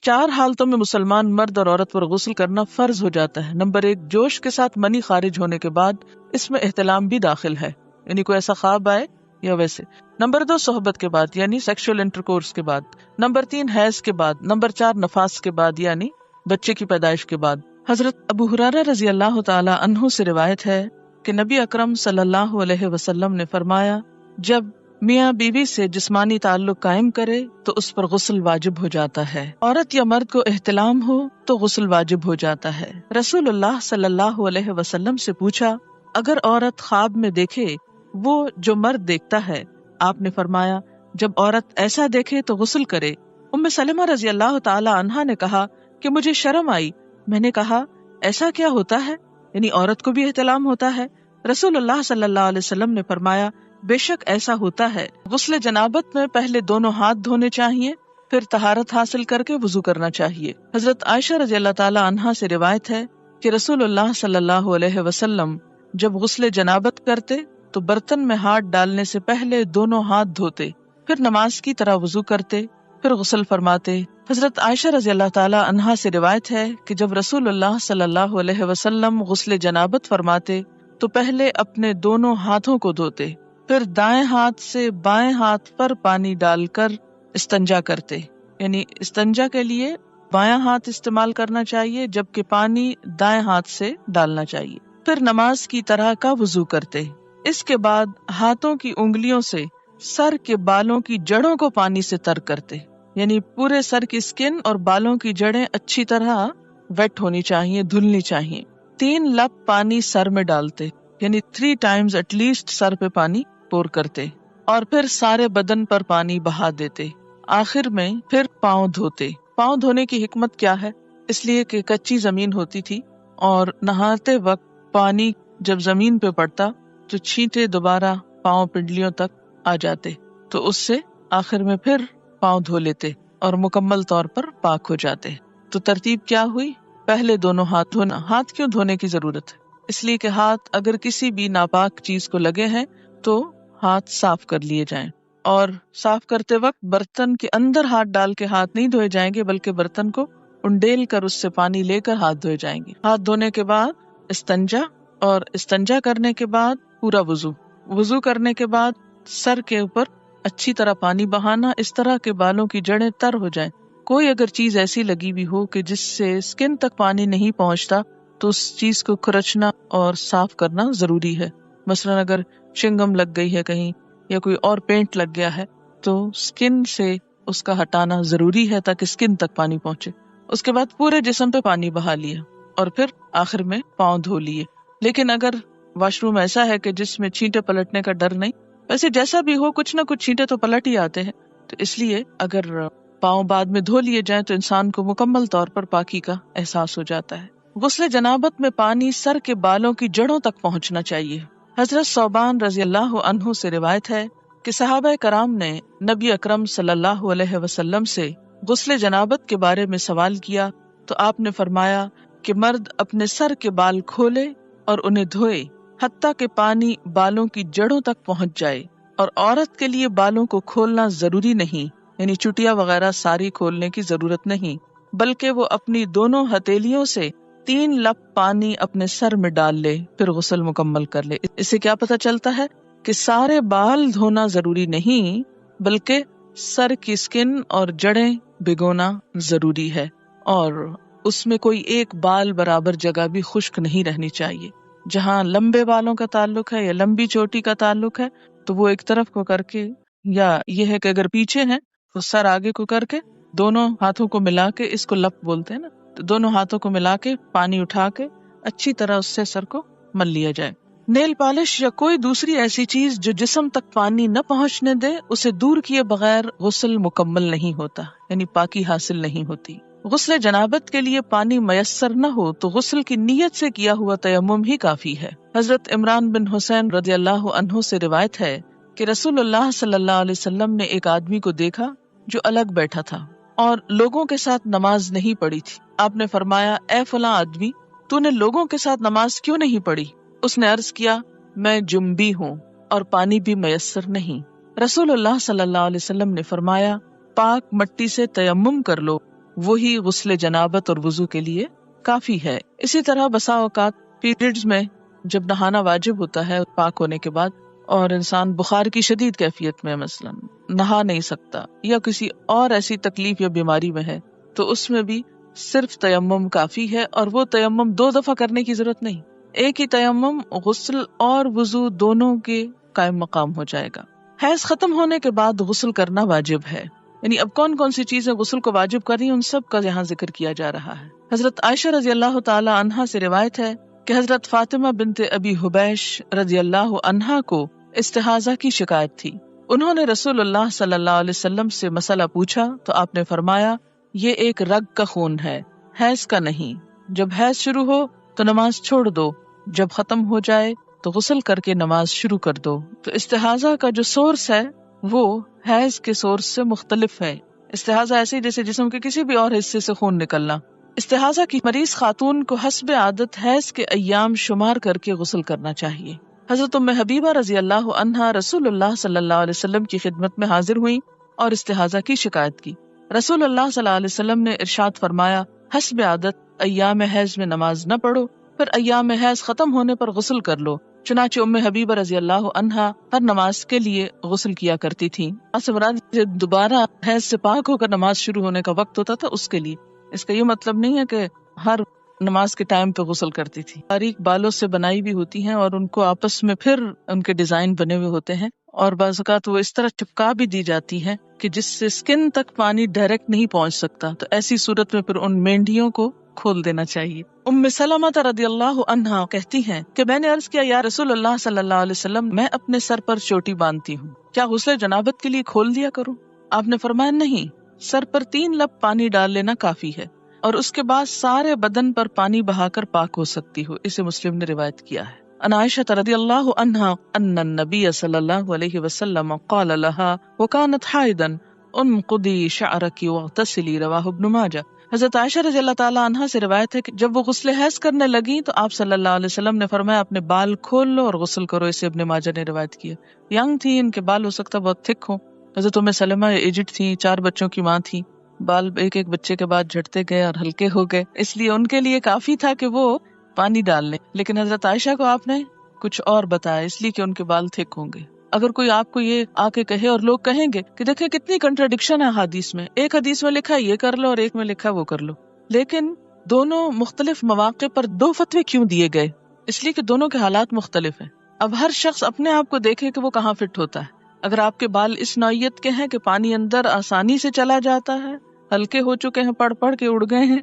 4 حالتوں میں مسلمان مرد اور عورت پر غسل کرنا فرض ہو جاتا ہے. نمبر 1، جوش کے ساتھ منی خارج ہونے کے بعد، اس میں احتلام بھی داخل ہے، یعنی کوئی ایسا خواب آئے یا ویسے. نمبر 2، صحبت کے بعد یعنی سیکشل انٹرکورس کے بعد. نمبر 3، حیض کے بعد. نمبر 4، نفاس کے بعد یعنی بچے کی پیدائش کے بعد. حضرت ابو ہریرہ رضی اللہ تعالی عنہ سے روایت ہے کہ نبی اکرم صلی اللہ علیہ وسلم نے فرمایا، جب میاں بیوی سے جسمانی تعلق قائم کرے تو اس پر غسل واجب ہو جاتا ہے. عورت یا مرد کو احتلام ہو تو غسل واجب ہو جاتا ہے. رسول اللہ صلی اللہ علیہ وسلم سے پوچھا، اگر عورت خواب میں دیکھے وہ جو مرد دیکھتا ہے؟ آپ نے فرمایا، جب عورت ایسا دیکھے تو غسل کرے. ام سلمہ رضی اللہ تعالی عنہا نے کہا کہ مجھے شرم آئی. میں نے کہا، ایسا کیا ہوتا ہے؟ یعنی عورت کو بھی احتلام ہوتا ہے؟ رسول اللہ صلی اللہ علیہ وسلم نے فرمایا، بے شک ایسا ہوتا ہے. غسل جنابت میں پہلے دونوں ہاتھ دھونے چاہیے، پھر طہارت حاصل کر کے وضو کرنا چاہیے. حضرت عائشہ رضی اللہ تعالی عنہا سے روایت ہے کہ رسول اللہ صلی اللہ علیہ وسلم جب غسل جنابت کرتے تو برتن میں ہاتھ ڈالنے سے پہلے دونوں ہاتھ دھوتے، پھر نماز کی طرح وضو کرتے، پھر غسل فرماتے. حضرت عائشہ رضی اللہ تعالی عنہا سے روایت ہے کہ جب رسول اللہ صلی اللہ علیہ وسلم غسل جنابت فرماتے تو پہلے اپنے دونوں ہاتھوں کو دھوتے، پھر دائیں ہاتھ سے بائیں ہاتھ پر پانی ڈال کر استنجا کرتے. یعنی استنجا کے لیے بایاں ہاتھ استعمال کرنا چاہیے جبکہ پانی دائیں ہاتھ سے ڈالنا چاہیے. پھر نماز کی طرح کا وضو کرتے. اس کے بعد ہاتھوں کی انگلیوں سے سر کے بالوں کی جڑوں کو پانی سے تر کرتے، یعنی پورے سر کی سکن اور بالوں کی جڑیں اچھی طرح ویٹ ہونی چاہیے، دھلنی چاہیے. 3 لپ پانی سر میں ڈالتے، یعنی 3 ٹائمز ایٹ لیسٹ سر پہ پانی پور کرتے، اور پھر سارے بدن پر پانی بہا دیتے. آخر میں پھر پاؤں دھوتے. پاؤں دھونے کی حکمت کیا ہے؟ اس لیے کہ کچی زمین ہوتی تھی اور نہاتے وقت پانی جب زمین پہ پڑتا تو چھینٹے دوبارہ پاؤں پنڈلیوں تک آ جاتے، تو اس سے آخر میں پھر پاؤں دھو لیتے اور مکمل طور پر پاک ہو جاتے. تو ترتیب کیا ہوئی؟ پہلے دونوں ہاتھ دھونا. ہاتھ کیوں دھونے کی ضرورت ہے؟ اس لیے کہ ہاتھ اگر کسی بھی ناپاک چیز کو لگے ہیں تو ہاتھ صاف کر لیے جائیں، اور صاف کرتے وقت برتن کے اندر ہاتھ ڈال کے ہاتھ نہیں دھوئے جائیں گے، بلکہ برتن کو انڈیل کر اس سے پانی لے کر ہاتھ دھوئے جائیں گے. ہاتھ دھونے کے بعد استنجا، اور استنجا کرنے کے بعد پورا وضو. وضو کرنے کے بعد سر کے اوپر اچھی طرح پانی بہانا، اس طرح کے بالوں کی جڑیں تر ہو جائیں. کوئی اگر چیز ایسی لگی بھی ہو کہ جس سے سکن تک پانی نہیں پہنچتا تو اس چیز کو کھرچنا اور صاف کرنا ضروری ہے. مثلا اگر چنگم لگ گئی ہے کہیں یا کوئی اور پینٹ لگ گیا ہے تو سکن سے اس کا ہٹانا ضروری ہے تاکہ سکن تک پانی پہنچے. اس کے بعد پورے جسم پہ پانی بہا لیا اور پھر آخر میں پاؤں دھو لیے. لیکن اگر واش روم ایسا ہے کہ جس میں چھینٹے پلٹنے کا ڈر نہیں، ویسے جیسا بھی ہو کچھ نہ کچھ چھینٹے تو پلٹ ہی آتے ہیں، تو اس لیے اگر پاؤں بعد میں دھو لیے جائیں تو انسان کو مکمل طور پر پاکی کا احساس ہو جاتا ہے. غسل جنابت میں پانی سر کے بالوں کی جڑوں تک پہنچنا چاہیے. حضرت ثوبان رضی اللہ عنہ سے روایت ہے کہ صحابہ کرام نے نبی اکرم صلی اللہ علیہ وسلم سے غسل جنابت کے بارے میں سوال کیا تو آپ نے فرمایا کہ مرد اپنے سر کے بال کھولے اور انہیں دھوئے حتیٰ کہ پانی بالوں کی جڑوں تک پہنچ جائے، اور عورت کے لیے بالوں کو کھولنا ضروری نہیں، یعنی چٹیا وغیرہ ساری کھولنے کی ضرورت نہیں، بلکہ وہ اپنی دونوں ہتھیلیوں سے 3 لپ پانی اپنے سر میں ڈال لے، پھر غسل مکمل کر لے. اس سے کیا پتہ چلتا ہے کہ سارے بال دھونا ضروری نہیں، بلکہ سر کی سکن اور جڑیں بھگونا ضروری ہے، اور اس میں کوئی ایک بال برابر جگہ بھی خشک نہیں رہنی چاہیے. جہاں لمبے بالوں کا تعلق ہے یا لمبی چوٹی کا تعلق ہے تو وہ ایک طرف کو کر کے، یا یہ ہے کہ اگر پیچھے ہیں تو سر آگے کو کر کے دونوں ہاتھوں کو ملا کے، اس کو لپ بولتے ہیں نا، تو دونوں ہاتھوں کو ملا کے پانی اٹھا کے اچھی طرح اس سے سر کو مل لیا جائے. نیل پالش یا کوئی دوسری ایسی چیز جو جسم تک پانی نہ پہنچنے دے، اسے دور کیے بغیر غسل مکمل نہیں ہوتا، یعنی پاکی حاصل نہیں ہوتی. غسل جنابت کے لیے پانی میسر نہ ہو تو غسل کی نیت سے کیا ہوا تیمم ہی کافی ہے. حضرت عمران بن حسین رضی اللہ عنہ سے روایت ہے کہ رسول اللہ صلی اللہ علیہ وسلم نے ایک آدمی کو دیکھا جو الگ بیٹھا تھا اور لوگوں کے ساتھ نماز نہیں پڑھی تھی. آپ نے فرمایا، اے فلاں آدمی، تو نے لوگوں کے ساتھ نماز کیوں نہیں پڑھی؟ اس نے عرض کیا، میں جنبی ہوں اور پانی بھی میسر نہیں. رسول اللہ صلی اللہ علیہ وسلم نے فرمایا، پاک مٹی سے تیمم کر لو وہی غسل جنابت اور وضو کے لیے کافی ہے۔ اسی طرح بسا اوقات پیریڈز میں جب نہانا واجب ہوتا ہے پاک ہونے کے بعد، اور انسان بخار کی شدید کیفیت میں مثلا نہا نہیں سکتا یا کسی اور ایسی تکلیف یا بیماری میں ہے، تو اس میں بھی صرف تیمم کافی ہے، اور وہ تیمم 2 دفعہ کرنے کی ضرورت نہیں، ایک ہی تیمم غسل اور وضو دونوں کے قائم مقام ہو جائے گا۔ حیض ختم ہونے کے بعد غسل کرنا واجب ہے، یعنی اب کون کون سی چیزیں غسل کو واجب کر رہی ہیں ان سب کا یہاں ذکر کیا جا رہا ہے۔ حضرت عائشہ رضی اللہ تعالی عنہا سے روایت ہے کہ حضرت فاطمہ بنت ابی حبیش رضی اللہ عنہا کو استحاضہ کی شکایت تھی۔ انہوں نے رسول اللہ صلی اللہ علیہ وسلم سے مسئلہ پوچھا تو آپ نے فرمایا یہ ایک رگ کا خون ہے، حیض کا نہیں، جب حیض شروع ہو تو نماز چھوڑ دو، جب ختم ہو جائے تو غسل کر کے نماز شروع کر دو۔ تو استحاضہ کا جو سورس ہے وہ حیض کے سورس سے مختلف ہے۔ استحاضہ ایسے جیسے جسم کے کسی بھی اور حصے سے خون نکلنا۔ استحاضہ کی مریض خاتون کو حسب عادت حیض کے ایام شمار کر کے غسل کرنا چاہیے۔ حضرت ام حبیبہ رضی اللہ عنہا رسول اللہ صلی اللہ علیہ وسلم کی خدمت میں حاضر ہوئیں اور استحاضہ کی شکایت کی۔ رسول اللہ صلی اللہ علیہ وسلم نے ارشاد فرمایا حسب عادت ایام حیض میں نماز نہ پڑھو، پھر ایام حیض ختم ہونے پر غسل کر لو۔ چنانچہ ام حبیبہ رضی اللہ عنہا ہر نماز کے لیے غسل کیا کرتی تھیں۔ دوبارہ حیض سے پاک ہو کر نماز شروع ہونے کا وقت ہوتا تھا اس کے لیے، اس کا یہ مطلب نہیں ہے کہ ہر نماز کے ٹائم پہ غسل کرتی تھی۔ باریک بالوں سے بنائی بھی ہوتی ہیں اور ان کو آپس میں پھر ان کے ڈیزائن بنے ہوئے ہوتے ہیں، اور بعض اوقات وہ اس طرح چپکا بھی دی جاتی ہے کہ جس سے سکن تک پانی ڈائریکٹ نہیں پہنچ سکتا، تو ایسی صورت میں پھر ان مینڈیوں کو کھول دینا چاہیے۔ ام سلمہ رضی اللہ عنہا کہتی ہیں کہ میں نے عرض کیا یا رسول اللہ صلی اللہ علیہ وسلم، میں اپنے سر پر چوٹی باندھتی ہوں، کیا غسل جنابت کے لیے کھول دیا کروں؟ آپ نے فرمایا نہیں، سر پر 3 لپ پانی ڈال لینا کافی ہے، اور اس کے بعد سارے بدن پر پانی بہا کر پاک ہو سکتی ہو۔ اسے مسلم نے روایت کیا ہے۔ عن عائشہ رضی اللہ عنہا ان النبی صلی اللہ علیہ وسلم قال لها وكانت حائضا انقضی شعرک واغتسلی، رواہ ابن ماجہ۔ حضرت عائشہ رضی اللہ تعالی عنہا سے روایت ہے کہ جب وہ غسل حیض کرنے لگی تو آپ صلی اللہ علیہ وسلم نے فرمایا اپنے بال کھول لو اور غسل کرو۔ اسے ابن ماجہ نے روایت کیا۔ ینگ تھی، ان کے بال ہو سکتا بہت تھک ہوں۔ حضرت ام سلمہ ایجڈ تھی، 4 بچوں کی ماں تھی، بال ایک ایک بچے کے بعد جھڑتے گئے اور ہلکے ہو گئے، اس لیے ان کے لیے کافی تھا کہ وہ پانی ڈال لیں، لیکن حضرت عائشہ کو آپ نے کچھ اور بتایا، اس لیے کہ ان کے بال تھک ہوں گے۔ اگر کوئی آپ کو یہ آ کے کہے اور لوگ کہیں گے کہ دیکھیں کتنی کنٹراڈکشن ہے حدیث میں، ایک حدیث میں لکھا یہ کر لو اور ایک میں لکھا وہ کر لو، لیکن دونوں مختلف مواقع پر 2 فتوے کیوں دیے گئے؟ اس لیے کہ دونوں کے حالات مختلف ہیں۔ اب ہر شخص اپنے آپ کو دیکھے کہ وہ کہاں فٹ ہوتا ہے۔ اگر آپ کے بال اس نوعیت کے ہیں کہ پانی اندر آسانی سے چلا جاتا ہے، ہلکے ہو چکے ہیں، پڑھ پڑھ کے اڑ گئے ہیں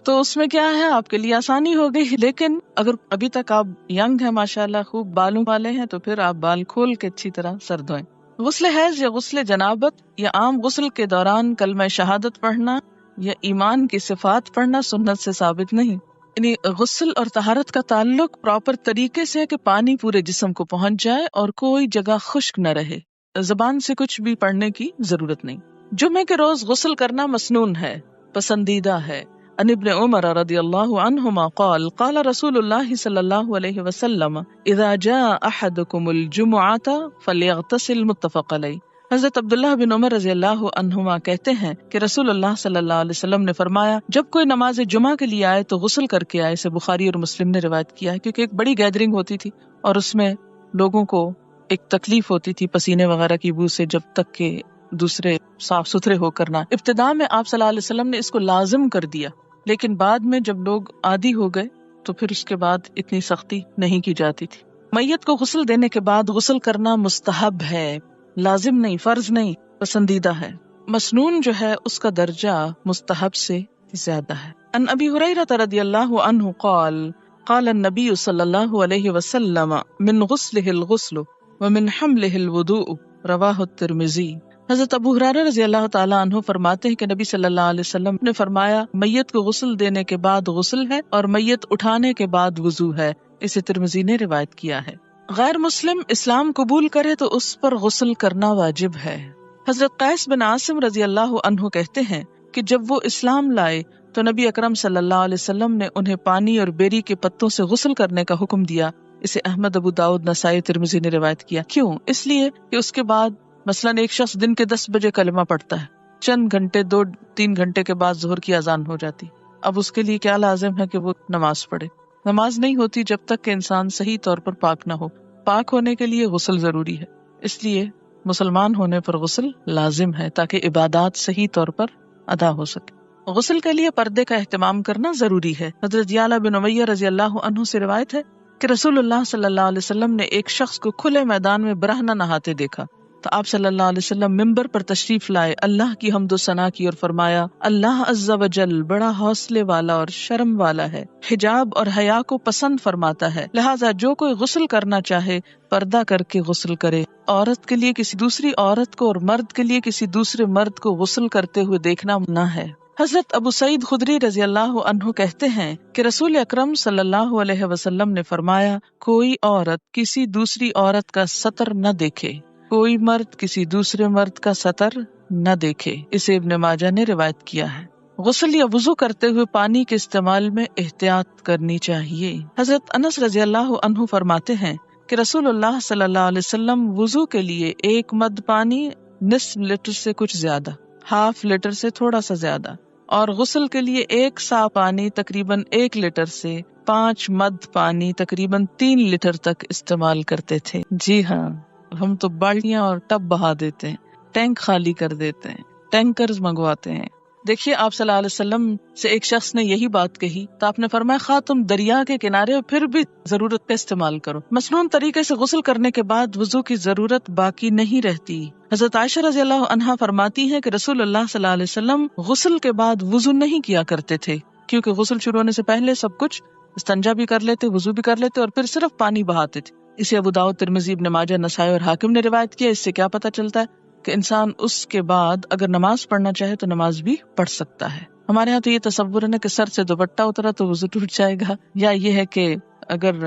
تو اس میں کیا ہے، آپ کے لیے آسانی ہو گئی۔ لیکن اگر ابھی تک آپ ینگ ہیں، ماشاءاللہ خوب بالوں والے ہیں، تو پھر آپ بال کھول کے اچھی طرح سر دھوئیں۔ غسل حیض یا غسل جنابت یا عام غسل کے دوران کلمہ شہادت پڑھنا یا ایمان کی صفات پڑھنا سنت سے ثابت نہیں۔ یعنی غسل اور طہارت کا تعلق پراپر طریقے سے ہے کہ پانی پورے جسم کو پہنچ جائے اور کوئی جگہ خشک نہ رہے، زبان سے کچھ بھی پڑھنے کی ضرورت نہیں۔ جمعے کے روز غسل کرنا مسنون ہے، پسندیدہ ہے۔ عن ابن عمر رضی اللہ عنہما قال قال رسول اللہ صلی اللہ علیہ وسلم اذا جاء احدکم الجمعة فلیغتسل، متفق علیہ۔ حضرت عبداللہ بن عمر رضی اللہ عنہما کہتے ہیں کہ رسول اللہ صلی اللہ علیہ وسلم نے فرمایا جب کوئی نماز جمعہ کے لیے آئے تو غسل کر کے آئے۔ اسے بخاری اور مسلم نے روایت کیا ہے، کیونکہ ایک بڑی گیدرنگ ہوتی تھی اور اس میں لوگوں کو ایک تکلیف ہوتی تھی پسینے وغیرہ کی بو سے، جب تک کہ دوسرے صاف ستھرے ہو کرنا۔ ابتداء میں آپ صلی اللہ علیہ وسلم نے اس کو لازم کر دیا، لیکن بعد میں جب لوگ عادی ہو گئے تو پھر اس کے بعد اتنی سختی نہیں کی جاتی تھی۔ میت کو غسل دینے کے بعد غسل کرنا مستحب ہے، لازم نہیں، فرض نہیں، پسندیدہ ہے۔ مسنون جو ہے اس کا درجہ مستحب سے زیادہ ہے۔ ان ابی ہریرہ رضی اللہ عنہ قال قال النبی صلی اللہ علیہ وسلم من غسلہ الغسل ومن حملہ الوضوء، رواہ الترمذی۔ حضرت ابو ہریرہ رضی اللہ تعالیٰ عنہ فرماتے ہیں کہ نبی صلی اللہ علیہ وسلم نے فرمایا میت کو غسل دینے کے بعد غسل ہے اور میت اٹھانے کے بعد وضو ہے۔ اسے ترمذی نے روایت کیا ہے۔ غیر مسلم اسلام قبول کرے تو اس پر غسل کرنا واجب ہے۔ حضرت قیس بن عاصم رضی اللہ عنہ کہتے ہیں کہ جب وہ اسلام لائے تو نبی اکرم صلی اللہ علیہ وسلم نے انہیں پانی اور بیری کے پتوں سے غسل کرنے کا حکم دیا۔ اسے احمد، ابو داؤد، نسائی، ترمذی نے روایت کیا۔ کیوں؟ اس لیے کہ اس کے بعد مثلاً ایک شخص دن کے 10 بجے کلمہ پڑھتا ہے چند گھنٹے 2-3 گھنٹے کے بعد ظہر کی اذان ہو جاتی، اب اس کے لیے کیا لازم ہے کہ وہ نماز پڑھے؟ نماز نہیں ہوتی جب تک کہ انسان صحیح طور پر پاک نہ ہو. پاک ہونے کے لیے غسل ضروری ہے، اس لیے مسلمان ہونے پر غسل لازم ہے تاکہ عبادات صحیح طور پر ادا ہو سکے. غسل کے لیے پردے کا اہتمام کرنا ضروری ہے. حضرت یعلا بن امیہ رضی اللہ عنہ سے روایت ہے کہ رسول اللہ صلی اللہ علیہ وسلم نے ایک شخص کو کھلے میدان میں برہنہ نہاتے دیکھا تو آپ صلی اللہ علیہ وسلم ممبر پر تشریف لائے، اللہ کی حمد و ثنا کی اور فرمایا اللہ عز و جل بڑا حوصلے والا اور شرم والا ہے، حجاب اور حیا کو پسند فرماتا ہے، لہٰذا جو کوئی غسل کرنا چاہے پردہ کر کے غسل کرے. عورت کے لیے کسی دوسری عورت کو اور مرد کے لیے کسی دوسرے مرد کو غسل کرتے ہوئے دیکھنا منع ہے. حضرت ابو سعید خدری رضی اللہ عنہ کہتے ہیں کہ رسول اکرم صلی اللہ علیہ وسلم نے فرمایا کوئی عورت کسی دوسری عورت کا سطر نہ دیکھے، کوئی مرد کسی دوسرے مرد کا سطر نہ دیکھے. اسے ابن ماجہ نے روایت کیا ہے. غسل یا وضو کرتے ہوئے پانی کے استعمال میں احتیاط کرنی چاہیے. حضرت انس رضی اللہ عنہ فرماتے ہیں کہ رسول اللہ صلی اللہ علیہ وسلم وضو کے لیے 1 مد پانی نصف لیٹر سے کچھ زیادہ، ½ لیٹر سے تھوڑا سا زیادہ، اور غسل کے لیے 1 سا پانی تقریباً 1 لیٹر سے 5 مد پانی تقریباً 3 لیٹر تک استعمال کرتے تھے. جی ہاں، ہم تو بالٹیاں اور ٹب بہا دیتے ہیں، ٹینک خالی کر دیتے ہیں، ٹینکرز منگواتے ہیں. دیکھیے آپ صلی اللہ علیہ وسلم سے ایک شخص نے یہی بات کہی تو آپ نے فرمایا خواہ تم دریا کے کنارے پھر بھی ضرورت کا استعمال کرو. مسنون طریقے سے غسل کرنے کے بعد وضو کی ضرورت باقی نہیں رہتی. حضرت عائشہ رضی اللہ عنہا فرماتی ہیں کہ رسول اللہ صلی اللہ علیہ وسلم غسل کے بعد وضو نہیں کیا کرتے تھے، کیونکہ غسل شروع ہونے سے پہلے سب کچھ استنجا بھی کر لیتے، وضو بھی کر لیتے اور پھر صرف پانی بہاتے تھے. اسے ابو داؤد، ترمذی، ابن ماجہ، نسائی اور حاکم نے روایت کیا. اس سے کیا پتہ چلتا ہے کہ انسان اس کے بعد اگر نماز پڑھنا چاہے تو نماز بھی پڑھ سکتا ہے. ہمارے ہاں تو یہ تصور ہے نا کہ سر سے دوپٹہ اترا تو وضو ٹوٹ جائے گا، یا یہ ہے کہ اگر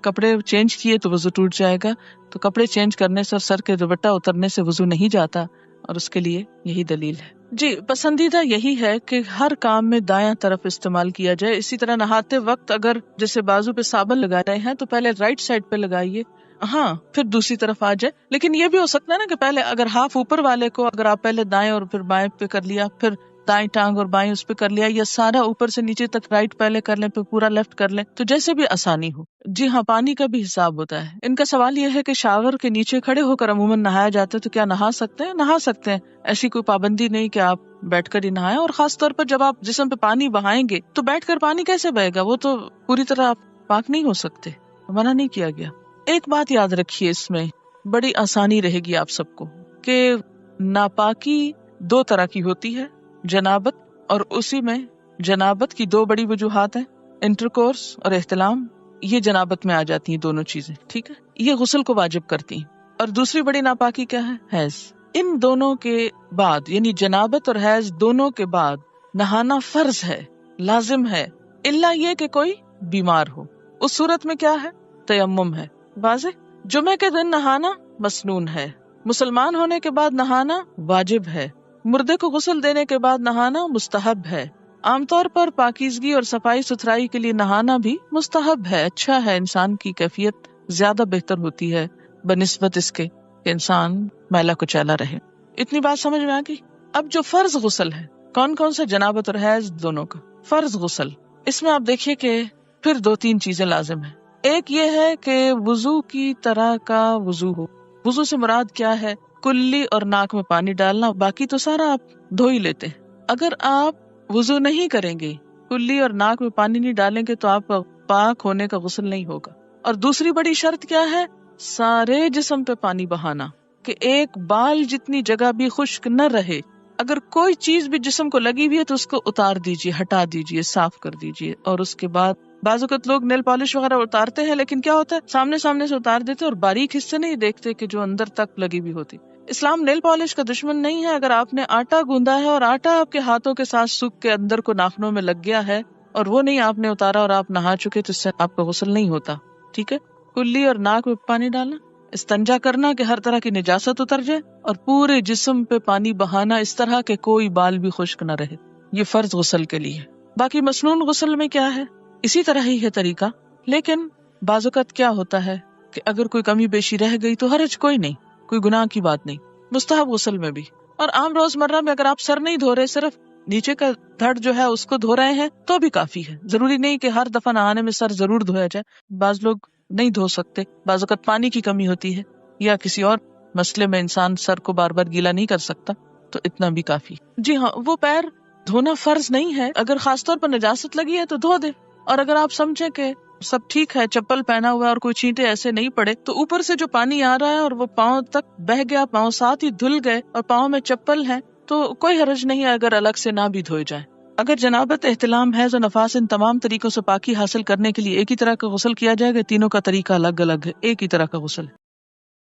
کپڑے چینج کیے تو وضو ٹوٹ جائے گا. تو کپڑے چینج کرنے سے اور سر کے دوپٹہ اترنے سے وضو نہیں جاتا، اور اس کے لیے یہی دلیل ہے. جی، پسندیدہ یہی ہے کہ ہر کام میں دایاں طرف استعمال کیا جائے. اسی طرح نہاتے وقت اگر جیسے بازو پہ صابن لگا رہے ہیں تو پہلے رائٹ سائڈ پہ لگائیے، ہاں پھر دوسری طرف آ جائے. لیکن یہ بھی ہو سکتا ہے نا کہ پہلے اگر ہاف اوپر والے کو اگر آپ پہلے دائیں اور پھر بائیں پہ کر لیا، پھر دائیں ٹانگ اور بائیں اس پہ کر لیا، یا سارا اوپر سے نیچے تک رائٹ پہلے کر لیں پھر پورا لیفٹ کر لیں، تو جیسے بھی آسانی ہو. جی ہاں، پانی کا بھی حساب ہوتا ہے. ان کا سوال یہ ہے کہ شاور کے نیچے کھڑے ہو کر عموماً نہایا جاتا ہے تو کیا نہا سکتے ہیں؟ نہا سکتے ہیں، ایسی کوئی پابندی نہیں کہ آپ بیٹھ کر ہی نہائیں. اور خاص طور پر جب آپ جسم پہ پانی بہائیں گے تو بیٹھ کر پانی کیسے بہے گا؟ وہ تو پوری طرح آپ پاک نہیں ہو سکتے، منع نہیں کیا گیا. ایک بات یاد رکھیے، اس میں بڑی آسانی رہے گی آپ سب کو کہ ناپاکی 2 طرح کی ہوتی ہے، جنابت، اور اسی میں جنابت کی 2 بڑی وجوہات ہیں، انٹرکورس اور احتلام. یہ جنابت میں آ جاتی ہیں دونوں چیزیں، ٹھیک ہے، یہ غسل کو واجب کرتی ہیں. اور دوسری بڑی ناپاکی کیا ہے؟ حیض. ان دونوں کے بعد یعنی جنابت اور حیض دونوں کے بعد نہانا فرض ہے، لازم ہے، الا یہ کہ کوئی بیمار ہو. اس صورت میں کیا ہے؟ تیمم ہے. واضح. جمعے کے دن نہانا مسنون ہے، مسلمان ہونے کے بعد نہانا واجب ہے، مردے کو غسل دینے کے بعد نہانا مستحب ہے. عام طور پر پاکیزگی اور صفائی ستھرائی کے لیے نہانا بھی مستحب ہے، اچھا ہے، انسان کی کیفیت زیادہ بہتر ہوتی ہے بنسبت اس کے کہ انسان میلا کچیلا رہے. اتنی بات سمجھ میں آ گئی؟ اب جو فرض غسل ہے، کون کون سا؟ جنابت اور حیض دونوں کا فرض غسل. اس میں آپ دیکھیے کہ پھر 2-3 چیزیں لازم ہیں. ایک یہ ہے کہ وضو کی طرح کا وضو ہو. وضو سے مراد کیا ہے؟ کلی اور ناک میں پانی ڈالنا، باقی تو سارا آپ دھو ہی لیتے. اگر آپ وضو نہیں کریں گے، کلی اور ناک میں پانی نہیں ڈالیں گے تو آپ پاک ہونے کا غسل نہیں ہوگا. اور دوسری بڑی شرط کیا ہے؟ سارے جسم پہ پانی بہانا، کہ ایک بال جتنی جگہ بھی خشک نہ رہے. اگر کوئی چیز بھی جسم کو لگی ہوئی ہے تو اس کو اتار دیجیے، ہٹا دیجیے، صاف کر دیجیے. اور اس کے بعد بعض اوقات لوگ نیل پالش وغیرہ اتارتے ہیں، لیکن کیا ہوتا ہے سامنے سے اتار دیتے اور باریک حصے نہیں دیکھتے کہ جو اندر تک لگی ہوئی ہوتی. اسلام نیل پالش کا دشمن نہیں ہے. اگر آپ نے آٹا گوندا ہے اور آٹا آپ کے ہاتھوں کے ساتھ سوکھ کے اندر کو ناخنوں میں لگ گیا ہے اور وہ نہیں آپ نے اتارا اور آپ نہا چکے تو اس سے آپ کا غسل نہیں ہوتا. ٹھیک ہے. کلی اور ناک میں پانی ڈالنا، استنجا کرنا کہ ہر طرح کی نجاست اتر جائے، اور پورے جسم پہ پانی بہانا اس طرح کہ کوئی بال بھی خشک نہ رہے. یہ فرض غسل کے لیے. باقی مسنون غسل میں کیا ہے؟ اسی طرح ہی ہے طریقہ، لیکن بعض اوقات کیا ہوتا ہے کہ اگر کوئی کمی بیشی رہ گئی تو حرج کوئی نہیں، کوئی گناہ کی بات نہیں. مستحب غسل میں بھی اور عام روزمرہ میں اگر آپ سر نہیں دھو رہے، صرف نیچے کا دھڑ جو ہے اس کو دھو رہے ہیں تو بھی کافی ہے. ضروری نہیں کہ ہر دفعہ نہانے میں سر ضرور دھویا جائے. بعض لوگ نہیں دھو سکتے، بعض اوقات پانی کی کمی ہوتی ہے یا کسی اور مسئلے میں انسان سر کو بار بار گیلا نہیں کر سکتا، تو اتنا بھی کافی. جی ہاں، وہ پیر دھونا فرض نہیں ہے. اگر خاص طور پر نجاست لگی ہے تو دھو دے، اور اگر آپ سمجھیں کہ سب ٹھیک ہے، چپل پہنا ہوا ہے اور کوئی چھینٹے ایسے نہیں پڑے، تو اوپر سے جو پانی آ رہا ہے اور وہ پاؤں تک بہ گیا، پاؤں ساتھ ہی دھل گئے اور پاؤں میں چپل ہے، تو کوئی حرج نہیں ہے اگر الگ سے نہ بھی دھوئے جائیں. اگر جنابت، احتلام، حیض و نفاس، ان تمام طریقوں سے پاکی حاصل کرنے کے لیے ایک ہی طرح کا غسل کیا جائے گا، تینوں کا طریقہ الگ الگ ہے، ایک ہی طرح کا غسل ہے.